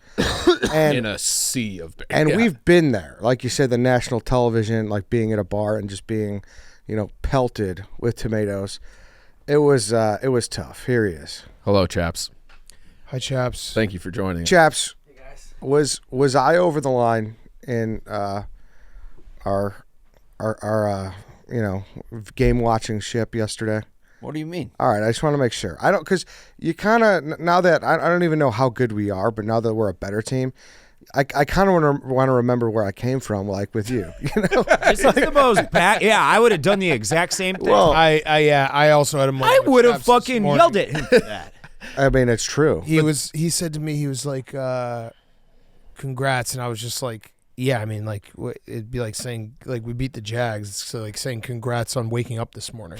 And in a sea of beer. And we've been there, like you said, the national television, like being at a bar and just being, pelted with tomatoes. It was tough. Here he is. Hello, Chaps. Hi, Chaps. Thank you for joining. Chaps, hey guys. Was I over the line in our game watching ship yesterday? What do you mean? All right, I just want to make sure. I don't, because you kind of, now that I don't even know how good we are, but now that we're a better team, I kind of want to remember where I came from, like with you. This is the most bad. Yeah, I would have done the exact same thing. Well, I also had a moment. I would have fucking yelled at him for that. I mean, it's true. He said to me, he was like, congrats. And I was just like, yeah, I mean, like, it'd be like saying, like, we beat the Jags. So, like, saying congrats on waking up this morning.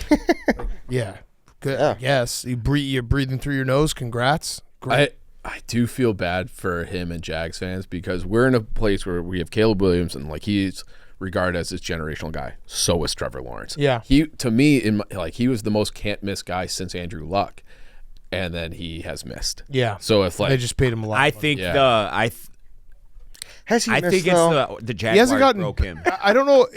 Yeah. Good. Yeah. Yes. You're breathing through your nose. Congrats. Great. I do feel bad for him and Jags fans, because we're in a place where we have Caleb Williams, and, like, he's regarded as this generational guy. So is Trevor Lawrence. Yeah. To me, he was the most can't-miss guy since Andrew Luck. And then he has missed. Yeah. So if they just paid him a lot. I think has he? I think it's the Jaguars broke him. I don't know.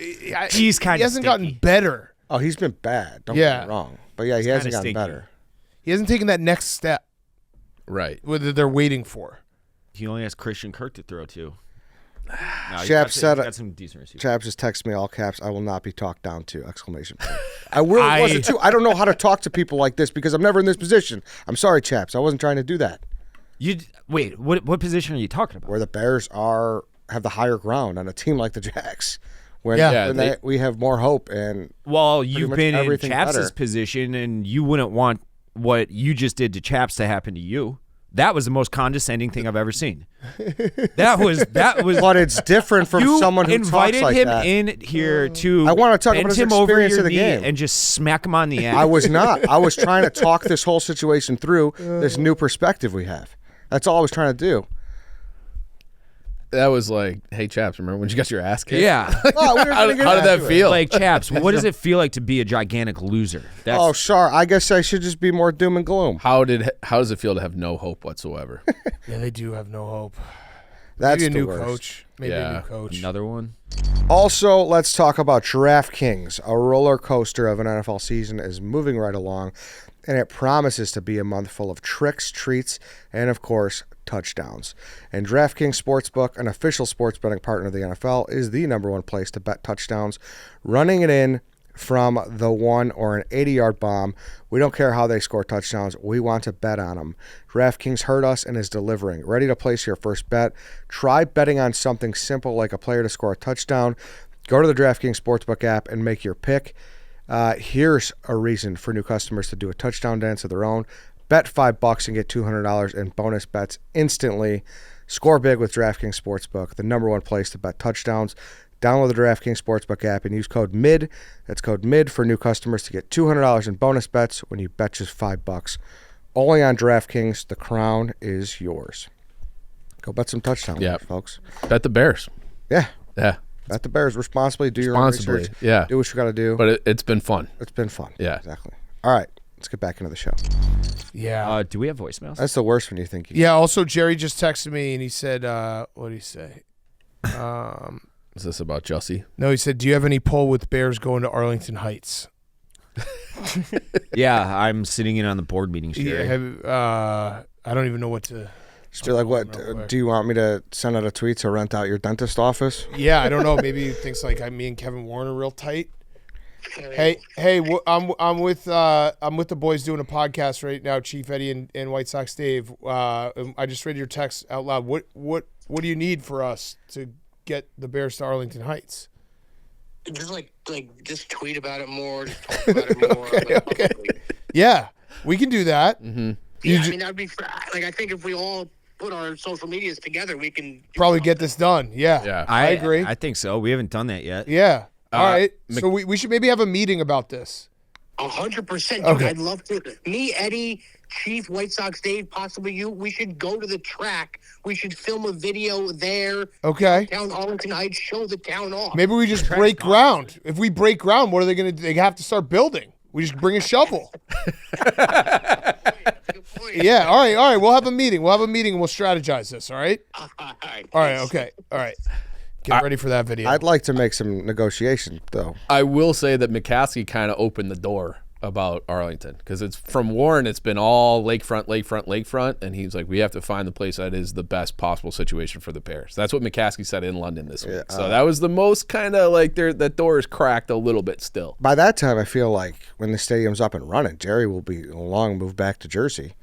He's kind of. He hasn't gotten better. Oh, he's been bad. Don't get me wrong. But yeah, he hasn't gotten better. He hasn't taken that next step. Right. That they're waiting for. He only has Christian Kirk to throw to. No, Chaps said got some decent receivers. Chaps just texted me all caps. I will not be talked down to! Exclamation point. I really wasn't too. I don't know how to talk to people like this because I'm never in this position. I'm sorry, Chaps. I wasn't trying to do that. Wait. What position are you talking about? Where the Bears have the higher ground on a team like the Jags. We have more hope and. Well, you've been in Chaps' position, and you wouldn't want what you just did to Chaps to happen to you. That was the most condescending thing I've ever seen. That was. But it's different from someone who talks like that. You invited him in here to. I want to talk about his experience of the game and just smack him on the ass. I was not. I was trying to talk this whole situation through this new perspective we have. That's all I was trying to do. That was like, hey, Chaps, remember when you got your ass kicked? Yeah. How did that feel? Like, Chaps, what does it feel like to be a gigantic loser? Sorry. I guess I should just be more doom and gloom. How does it feel to have no hope whatsoever? Yeah, they do have no hope. That's Maybe a new worst. coach. Maybe a new coach. Another one. Also, let's talk about DraftKings. A roller coaster of an NFL season is moving right along, and it promises to be a month full of tricks, treats, and, of course, touchdowns. And DraftKings Sportsbook, an official sports betting partner of the NFL, is the #1 place to bet touchdowns. Running it in from the 1 or an 80-yard bomb. We don't care how they score touchdowns. We want to bet on them. DraftKings heard us and is delivering. Ready to place your first bet? Try betting on something simple like a player to score a touchdown. Go to the DraftKings Sportsbook app and make your pick. Here's a reason for new customers to do a touchdown dance of their own. Bet $5 and get $200 in bonus bets instantly. Score big with DraftKings Sportsbook, the #1 place to bet touchdowns. Download the DraftKings Sportsbook app and use code MID. That's code MID for new customers to get $200 in bonus bets when you bet just $5. Only on DraftKings. The crown is yours. Go bet some touchdowns, folks. Bet the Bears. Yeah. Yeah. Bet the Bears responsibly. Do your own research. Yeah. Do what you got to do. But it's been fun. It's been fun. Yeah. Exactly. All right. Let's get back into the show. Yeah. Do we have voicemails? That's the worst when you think. Also, Jerry just texted me and he said, what did he say? Is this about Jussie? No, he said, do you have any pull with Bears going to Arlington Heights? Yeah, I'm sitting in on the board meetings here. Yeah, I don't even know what to... Just be like, what? Do you want me to send out a tweet to rent out your dentist office? Yeah, I don't know. Maybe he thinks like me and Kevin Warren are real tight. Hey, I'm with the boys doing a podcast right now, Chief Eddie and White Sox Dave. I just read your text out loud. What do you need for us to get the Bears to Arlington Heights? Just tweet about it more, just talk about it more. Okay. Yeah, we can do that. Mm-hmm. That'd be I think if we all put our social medias together, we can probably get this done. Yeah, I agree. I think so. We haven't done that yet. Yeah. All right. So we should maybe have a meeting about this. 100%. Okay. I'd love to. Me, Eddie, Chief, White Sox Dave, possibly you. We should go to the track. We should film a video there. Okay. Down Arlington Heights, show the town off. Maybe we just break ground. If we break ground, what are they going to do? They have to start building. We just bring a shovel. Yeah. All right. We'll have a meeting. And we'll strategize this. All right. All right. Okay. All right. Get ready for that video. I'd like to make some negotiation, though. I will say that McCaskey kind of opened the door about Arlington because it's from Warren. It's been all lakefront, and he's like, we have to find the place that is the best possible situation for the Bears. That's what McCaskey said in London this week. So that was the most kind of like that door is cracked a little bit still. By that time, I feel like when the stadium's up and running, Jerry will be long moved back to Jersey.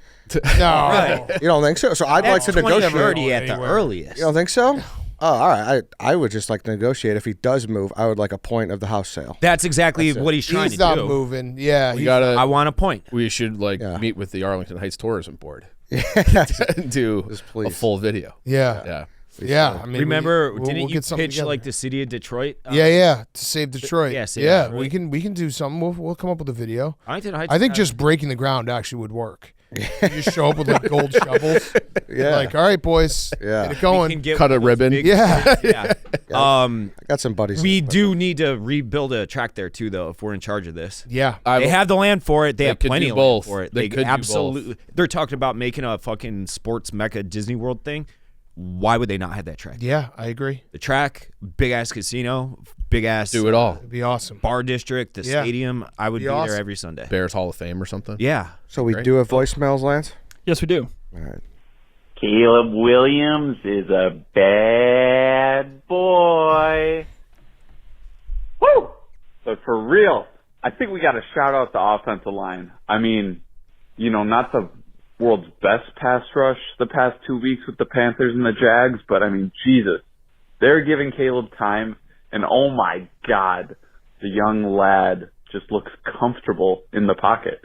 No, you don't think so? So I'd like to negotiate. Already at the earliest. You don't think so? Oh, all right. I would just like to negotiate. If he does move, I would like a point of the house sale. That's exactly what he's trying to do. He's not moving. Yeah. I want a point. We should meet with the Arlington Heights Tourism Board. And do a full video. Yeah. Yeah. I mean, remember, we'll didn't you get something pitch together. like the city of Detroit? Yeah, to save Detroit. Save Detroit. We can do something. We'll come up with a video. Arlington Heights. I think just breaking the ground actually would work. You just show up with like gold shovels. Yeah. Like, all right, boys. Yeah. Get it going. Cut a ribbon. Yeah. I got some buddies. We do need to rebuild a track there too, though. If we're in charge of this, Yeah. they have the land for it. They have plenty of land for it. They could absolutely. They're talking about making a fucking sports mecca Disney World thing. Why would they not have that track? Yeah, I agree. The track, big ass casino, big ass Do it all. It'd be awesome. bar district, the stadium. I would be awesome. there every Sunday. Bears Hall of Fame or something. Yeah. So we do have voicemails, Lance? Yes, we do. All right. Caleb Williams is a bad boy. Woo! But for real, I think we got to shout out the offensive line. I mean, not the world's best pass rush the past 2 weeks with the Panthers and the Jags, but I mean, Jesus, they're giving Caleb time, and oh my God, the young lad just looks comfortable in the pocket.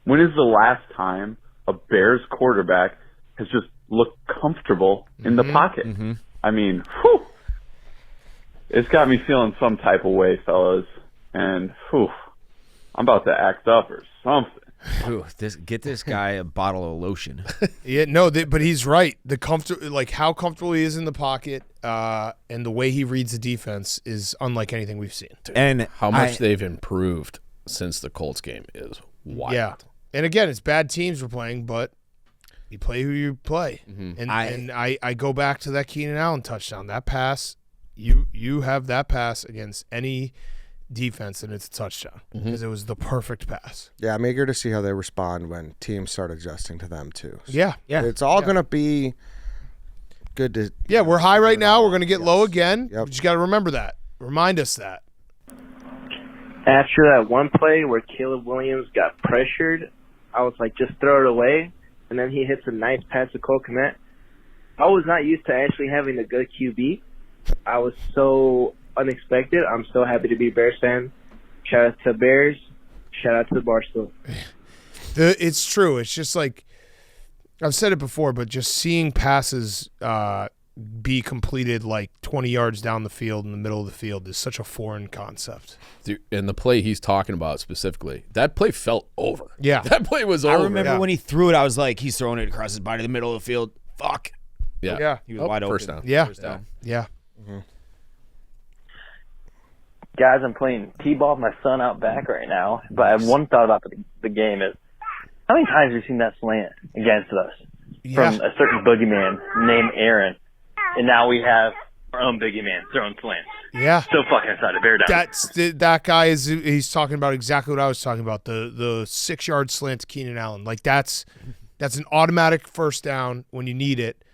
When is the last time a Bears quarterback has just looked comfortable in the pocket? Mm-hmm. I mean, whew, it's got me feeling some type of way, fellas, and whew, I'm about to act up or something. Ooh, get this guy a bottle of lotion. Yeah, no, but he's right. How comfortable he is in the pocket, and the way he reads the defense is unlike anything we've seen. And how much they've improved since the Colts game is wild. Yeah, and again, it's bad teams we're playing, but you play who you play. Mm-hmm. And I go back to that Keenan Allen touchdown. That pass, you have that pass against any defense, and it's a touchdown because it was the perfect pass. Yeah, I'm eager to see how they respond when teams start adjusting to them too. So Yeah. it's all going to be good to. Yeah, we're high right now. We're going to get low again. Yep. We just got to remember that. Remind us that. After that one play where Caleb Williams got pressured, I was like, just throw it away. And then he hits a nice pass to Cole Kmet. I was not used to actually having a good QB. I was so unexpected. I'm so happy to be a Bears fan. Shout out to Bears. Shout out to the Barstool. It's true. It's just like I've said it before, but just seeing passes be completed like 20 yards down the field in the middle of the field is such a foreign concept. Dude, and the play he's talking about specifically, that play felt over. Yeah. That play was over. I remember when he threw it, I was like, he's throwing it across his body in the middle of the field. Fuck. Yeah. He was wide open. First down. Yeah. First down. Yeah. Mm-hmm. Guys, I'm playing T-ball with my son out back right now, but I have one thought about the game is, how many times have you seen that slant against us from a certain boogeyman named Aaron, and now we have our own boogeyman throwing slants. Yeah. So fucking excited. Bear down. That guy he's talking about exactly what I was talking about, the 6-yard slant to Keenan Allen. Like that's an automatic first down when you need it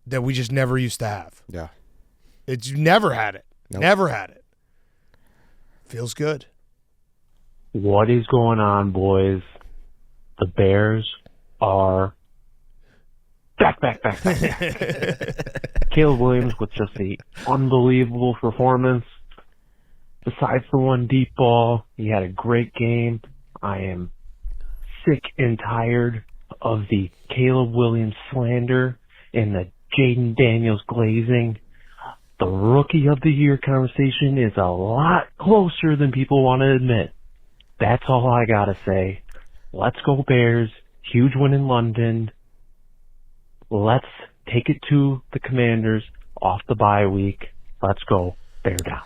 that we just never used to have. Yeah. It's never had it. Nope. Never had it. Feels good. What is going on, boys? The Bears are back. Caleb Williams with just an unbelievable performance. Besides the one deep ball, he had a great game. I am sick and tired of the Caleb Williams slander and the Jayden Daniels glazing. The Rookie of the Year conversation is a lot closer than people want to admit. That's all I gotta say. Let's go Bears. Huge win in London. Let's take it to the Commanders off the bye week. Let's go. Bear down.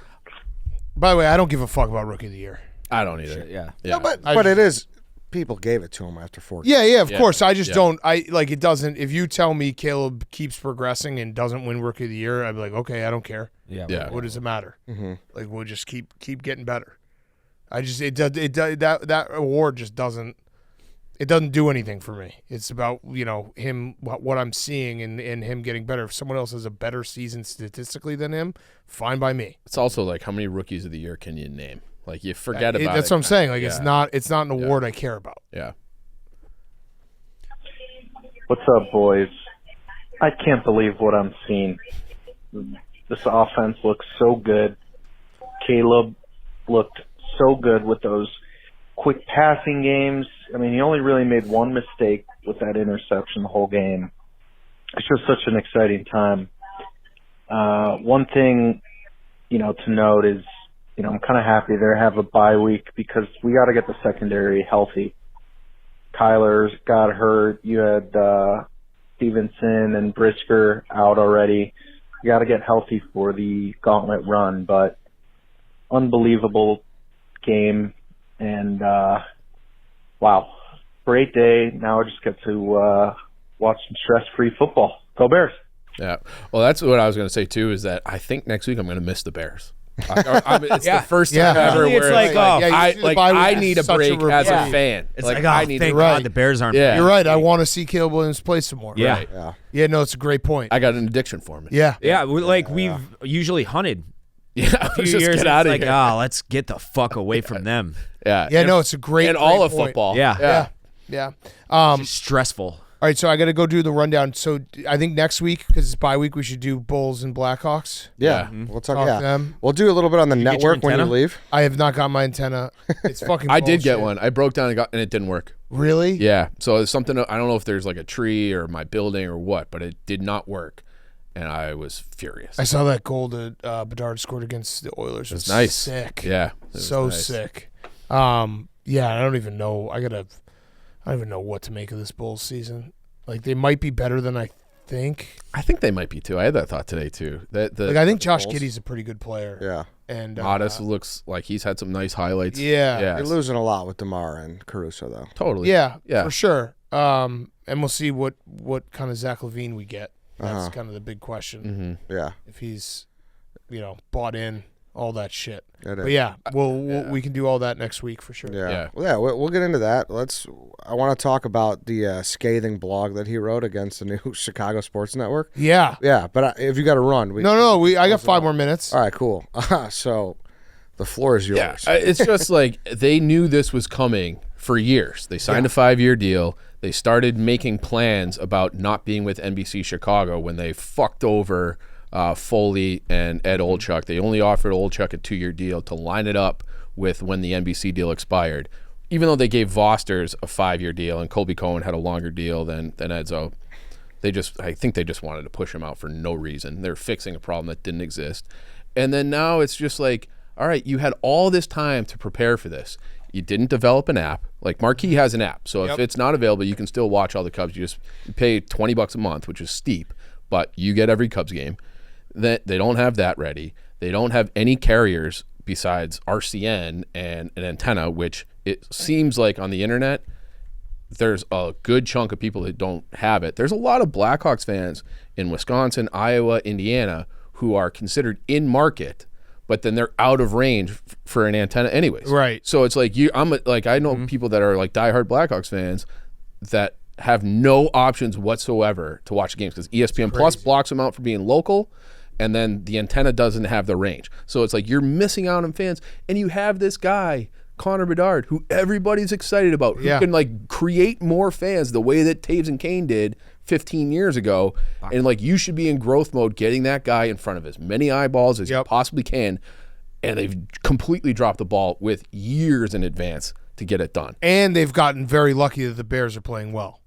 By the way, I don't give a fuck about Rookie of the Year. I don't either. Yeah. No, but it is. People gave it to him after 4 games. Yeah, of course. I just don't. It doesn't. If you tell me Caleb keeps progressing and doesn't win Rookie of the Year, I'd be like, okay, I don't care. Yeah. What does it matter? Mm-hmm. Like, we'll just keep getting better. That award just doesn't. It doesn't do anything for me. It's about him, what I'm seeing, and him getting better. If someone else has a better season statistically than him, fine by me. It's also like, how many Rookies of the Year can you name? Like, you forget about it. That's what I'm saying. Like, it's not an award I care about. Yeah. What's up, boys? I can't believe what I'm seeing. This offense looks so good. Caleb looked so good with those quick passing games. I mean, he only really made one mistake with that interception the whole game. It's just such an exciting time. One thing, to note is, I'm kind of happy they have a bye week because we got to get the secondary healthy. Kyler's got hurt. You had Stevenson and Brisker out already. You got to get healthy for the gauntlet run, but unbelievable game. And, wow, great day. Now I just get to watch some stress-free football. Go Bears. Yeah. Well, that's what I was going to say, too, is that I think next week I'm going to miss the Bears. It's the first time ever where I need a break as a fan. It's I need thank God the Bears aren't. Yeah. You're right. I want to see Caleb Williams play some more. Yeah. Right. Yeah. No, it's a great point. I got an addiction for him. Yeah. We've usually hunted. Yeah, a few years. Get out of here. Let's get the fuck away from them. Yeah. No, it's a great and all of football. Yeah. It's stressful. All right, so I got to go do the rundown. So I think next week, because it's bye week, we should do Bulls and Blackhawks. Yeah, we'll talk them. We'll do a little bit on the network when you leave. I have not got my antenna. It's fucking. I did get one. I broke down and it didn't work. Really? Yeah. So it's something. I don't know if there's like a tree or my building or what, but it did not work, and I was furious. I saw that goal that Bedard scored against the Oilers. It was nice. Sick. Yeah. So nice. Sick. I don't even know. I don't even know what to make of this Bulls season. Like, they might be better than I think. I think they might be, too. I had that thought today, too. I think Josh Giddey's a pretty good player. Yeah. And Modest looks like he's had some nice highlights. Yeah. You're losing a lot with DeMar and Caruso, though. Totally. Yeah, for sure. And we'll see what kind of Zach LaVine we get. That's kind of the big question. Mm-hmm. Yeah. If he's, bought in, all that shit. But we can do all that next week for sure. Yeah. We'll get into that. I want to talk about the scathing blog that he wrote against the new Chicago Sports Network. Yeah. Yeah, but if you got to run. I got 5 more minutes. All right, cool. So the floor is yours. Yeah, it's just like they knew this was coming for years. They signed a 5-year deal. They started making plans about not being with NBC Chicago when they fucked over Foley and Ed Olchuk. They only offered Olchuk a 2-year deal to line it up with when the NBC deal expired. Even though they gave Vosters a 5-year deal and Colby Cohen had a longer deal than Edzo, I think they just wanted to push him out for no reason. They're fixing a problem that didn't exist. And then now it's just like, all right, you had all this time to prepare for this. You didn't develop an app. Like Marquee has an app, so if it's not available, you can still watch all the Cubs. You pay $20 a month, which is steep, but you get every Cubs game. They don't have that ready. They don't have any carriers besides RCN and an antenna, which it seems like on the internet, there's a good chunk of people that don't have it. There's a lot of Blackhawks fans in Wisconsin, Iowa, Indiana who are considered in market, but then they're out of range for an antenna anyways. Right. So it's like I know people that are like diehard Blackhawks fans that have no options whatsoever to watch games because ESPN Plus blocks them out for being local. And then the antenna doesn't have the range. So it's like you're missing out on fans. And you have this guy Connor Bedard, who everybody's excited about, who can like create more fans the way that Taves and Kane did 15 years ago. And like, you should be in growth mode, getting that guy in front of as many eyeballs as you possibly can. And they've completely dropped the ball with years in advance to get it done. And they've gotten very lucky that the Bears are playing well.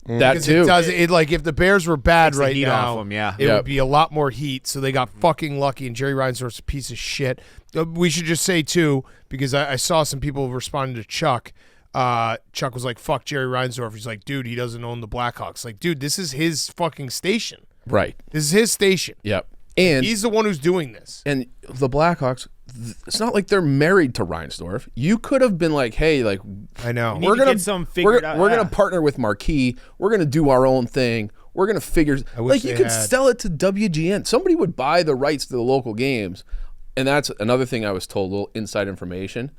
That because too. Like if the Bears were bad right heat now, off them, it would be a lot more heat. So they got fucking lucky, and Jerry Reinsdorf's a piece of shit. We should just say too, because I saw some people responding to Chuck. Chuck was like, "Fuck Jerry Reinsdorf." He's like, "Dude, he doesn't own the Blackhawks." Like, dude, this is his fucking station. Right. This is his station. Yep. And he's the one who's doing this. And the Blackhawks, it's not like they're married to Reinsdorf. You could have been like, hey, like, I know, we're gonna get some figured out. We're gonna partner with Marquee. We're gonna do our own thing. We're gonna figure. Like, you could sell it to WGN. Somebody would buy the rights to the local games. And that's another thing I was told, a little inside information.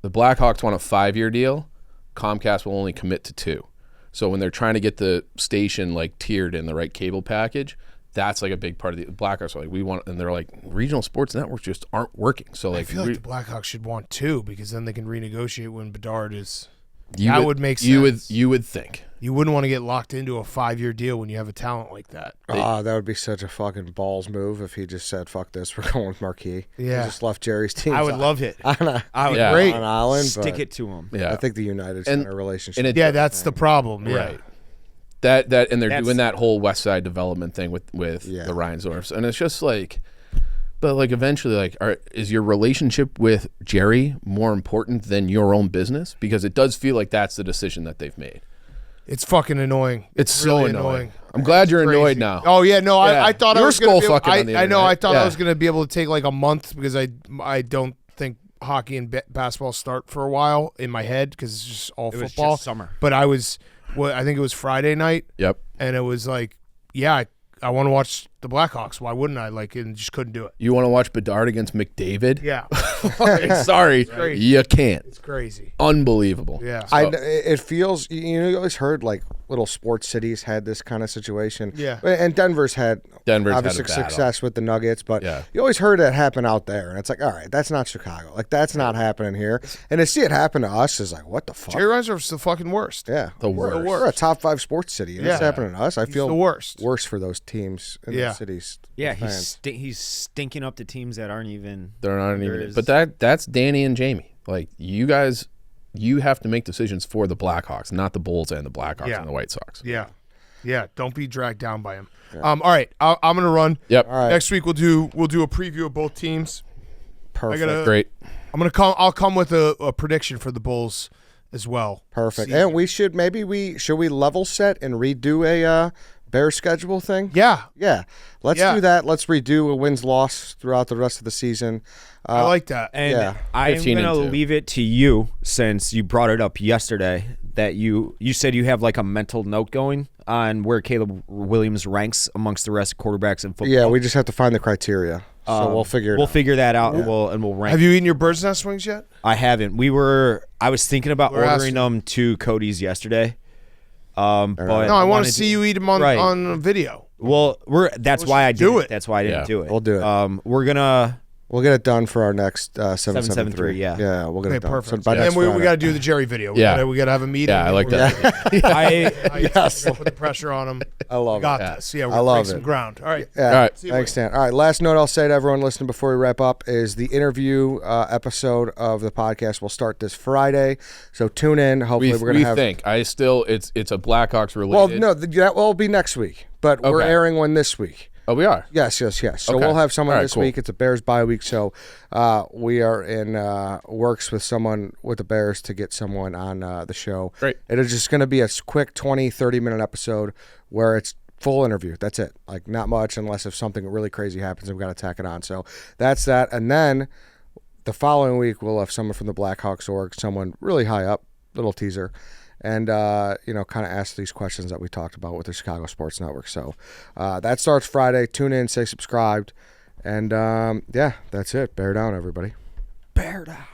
The Blackhawks want a 5-year deal. Comcast will only commit to 2. So when they're trying to get the station like tiered in the right cable package, that's like a big part of the Blackhawks. Are like, we want, and they're like, regional sports networks just aren't working. So like, I feel like the Blackhawks should want 2, because then they can renegotiate when Bedard is. That would make sense. You would think. You wouldn't want to get locked into a 5-year deal when you have a talent like that. That would be such a fucking balls move if he just said, "Fuck this, we're going with Marquee." Yeah, he just left Jerry's team. I would love it. I would great on Allen, stick it to him. Yeah, I think the United Center relationship. That's the problem. Yeah. Right. That and they're doing that whole West Side development thing with the Reinsdorfs, and it's just like, but like eventually, like, is your relationship with Jerry more important than your own business? Because it does feel like that's the decision that they've made. It's fucking annoying. It's really so annoying. I'm glad you're crazy. annoyed now. Oh yeah, no, I thought I was going to. I know. I thought I was going to be able to take like a month, because I don't think hockey and basketball start for a while in my head, because it's just all football. It was just summer. But I think it was Friday night. Yep. And it was like, I want to watch the Blackhawks. Why wouldn't I? Like, and just couldn't do it. You want to watch Bedard against McDavid? Yeah. Sorry, you can't. It's crazy. Unbelievable. Yeah. It feels, you always heard like little sports cities had this kind of situation. Yeah. And Denver's had obviously success with the Nuggets, but Yeah. you always heard it happen out there. And it's like, all right, that's not Chicago. Like, that's not happening here. And to see it happen to us is like, what the fuck? Jerry Reinsdorf's the fucking worst. Yeah. The worst. We're a top 5 sports city. And it's happening to us. I feel the worst. Worse for those teams in the cities. Yeah, fans. he's stinking up the teams that aren't even. They're not even. But that's Danny and Jamie. Like, you guys, you have to make decisions for the Blackhawks, not the Bulls and the Blackhawks and the White Sox. Yeah. Yeah. Don't be dragged down by him. Yeah. All right. I'm gonna run. Yep. All right. Next week we'll do a preview of both teams. Perfect. Great. I'll come with a prediction for the Bulls as well. Perfect. And we should level set and redo a Bears schedule thing? Yeah. Yeah. Let's do that. Let's redo a wins-loss throughout the rest of the season. I like that. And I'm going to leave it to you, since you brought it up yesterday, that you said you have like a mental note going on where Caleb Williams ranks amongst the rest of quarterbacks in football. Yeah, we just have to find the criteria. So we'll figure it out. figure that out, and we'll rank. Have you eaten your bird's nest wings yet? I haven't. I was thinking about ordering them to Cody's yesterday. But I want to see you eat them on video. Well, that's why I did it. That's why I didn't do it. We'll do it. We'll get it done for our next 773. Yeah, we'll get it done. Perfect. So and we got to do the Jerry video. We got to have a meeting. Yeah, I like that. Yes. Put the pressure on him. I love got it. this. Yeah, we're going to break some ground. All right. Yeah. All right. Thanks, Dan. All right. Last note I'll say to everyone listening before we wrap up is the interview episode of the podcast will start this Friday. So tune in. Hopefully we're going to have. It's a Blackhawks related. Well, no, that will be next week, but we're airing one this week. Oh, we are? Yes. So we'll have someone this week. It's a Bears bye week, so we are in works with someone with the Bears to get someone on the show. Great. It is just going to be a quick 20, 30-minute episode where it's full interview. That's it. Like, not much unless if something really crazy happens and we've got to tack it on. So that's that. And then the following week, we'll have someone from the Blackhawks org, someone really high up, little teaser, and kind of ask these questions that we talked about with the Chicago Sports Network. So that starts Friday. Tune in, stay subscribed, and that's it. Bear down, everybody. Bear down.